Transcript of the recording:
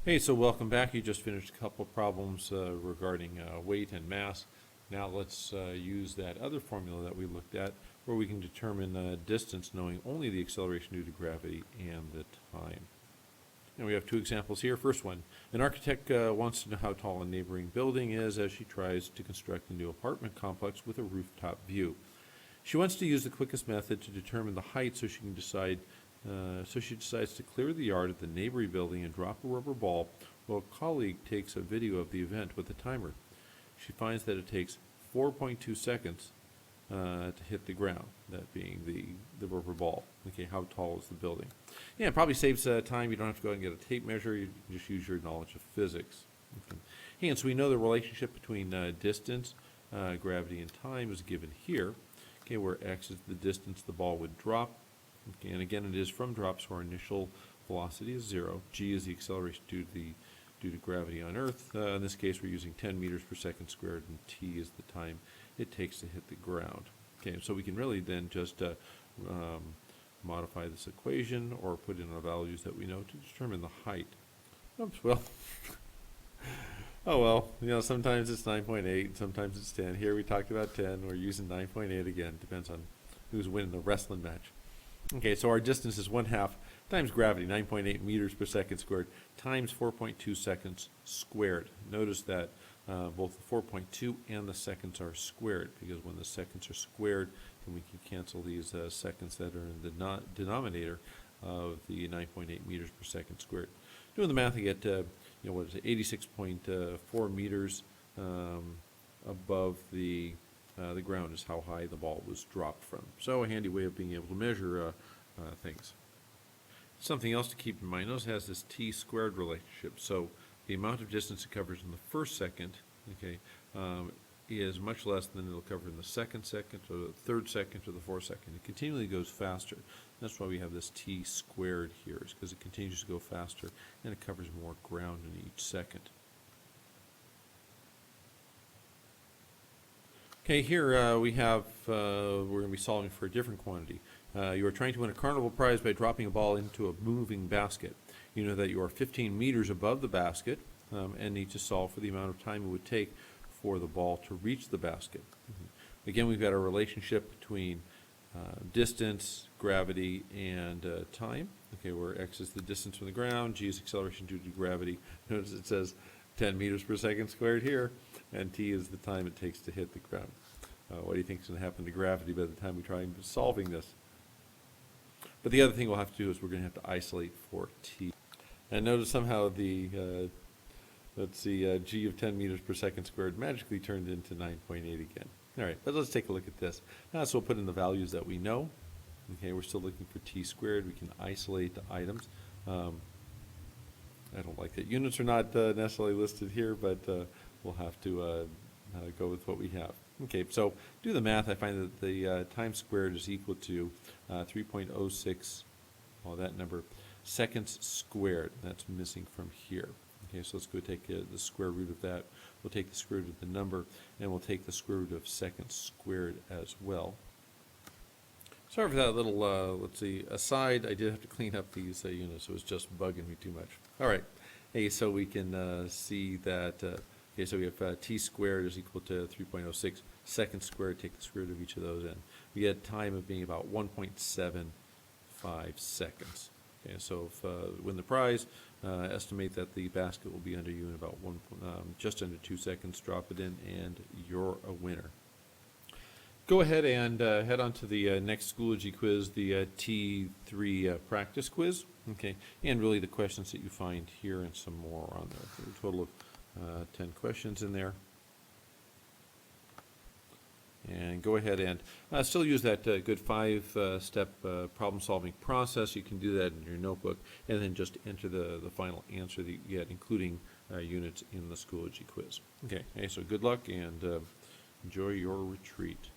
Hey, so welcome back. You just finished a couple of problems regarding weight and mass. Now let's use that other formula that we looked at where we can determine distance knowing only the acceleration due to gravity and the time. And we have two examples here. First one, an architect wants to know how tall a neighboring building is as she tries to construct a new apartment complex with a rooftop view. She wants to use the quickest method to determine the height so she can decide so she decides to clear the yard of the neighboring building and drop a rubber ball while a colleague takes a video of the event with a timer. She finds that it takes 4.2 seconds to hit the ground, that being the rubber ball. Okay, how tall is the building? Yeah, it probably saves time. You don't have to go and get a tape measure. You can just use your knowledge of physics. Okay. Hey, and so we know the relationship between distance, gravity, and time is given here. Okay, where x is the distance the ball would drop. Okay, and again, it is from drop, so our initial velocity is 0. G is the acceleration due to gravity on Earth. In this case, we're using 10 meters per second squared, and t is the time it takes to hit the ground. Okay, so we can really then just modify this equation or put in our values that we know to determine the height. Oops, well, oh well, you know, sometimes it's 9.8, sometimes it's 10. Here we talked about 10. We're using 9.8 again. Depends on who's winning the wrestling match. Okay, so our distance is 1/2 times gravity, 9.8 meters per second squared, times 4.2 seconds squared. Notice that both the 4.2 and the seconds are squared, because when the seconds are squared, then we can cancel these seconds that are in the denominator of the 9.8 meters per second squared. Doing the math, I get, what is it, 86.4 meters above the ground is how high the ball was dropped from. So a handy way of being able to measure things. Something else to keep in mind, notice it has this t squared relationship. So the amount of distance it covers in the first second, okay, is much less than it'll cover in the second second, or the third second, or the fourth second. It continually goes faster. That's why we have this t squared here, is because it continues to go faster and it covers more ground in each second. Okay, here we have, we're going to be solving for a different quantity. You are trying to win a carnival prize by dropping a ball into a moving basket. You know that you are 15 meters above the basket and need to solve for the amount of time it would take for the ball to reach the basket. Again, we've got a relationship between distance, gravity, and time. Okay, where x is the distance from the ground, g is acceleration due to gravity. Notice it says 10 meters per second squared here, and t is the time it takes to hit the ground. What do you think is going to happen to gravity by the time we try solving this? But the other thing we'll have to do is we're going to have to isolate for t. And notice somehow the, let's see, g of 10 meters per second squared magically turned into 9.8 again. All right, but let's take a look at this. So we'll put in the values that we know. Okay, we're still looking for t squared. We can isolate the items. I don't like that units are not necessarily listed here, but we'll have to go with what we have. Okay, so do the math. I find that the time squared is equal to 3.06, that number, seconds squared. That's missing from here. Okay, so let's go take the square root of that. We'll take the square root of the number, and we'll take the square root of seconds squared as well. Sorry for that little, let's see, aside. I did have to clean up these units. It was just bugging me too much. All right. Hey, so we can see that, okay, so we have t squared is equal to 3.06 seconds squared. Take the square root of each of those in. We get time of being about 1.75 seconds. Okay, so if win the prize, estimate that the basket will be under you in about just under 2 seconds. Drop it in, and you're a winner. Go ahead and head on to the next Schoology quiz, the T3 practice quiz. Okay, and really the questions that you find here and some more on there. A total of 10 questions in there. And go ahead and still use that good 5-step problem-solving process. You can do that in your notebook, and then just enter the final answer that you get, including units in the Schoology quiz. Okay, hey, so good luck, and enjoy your retreat.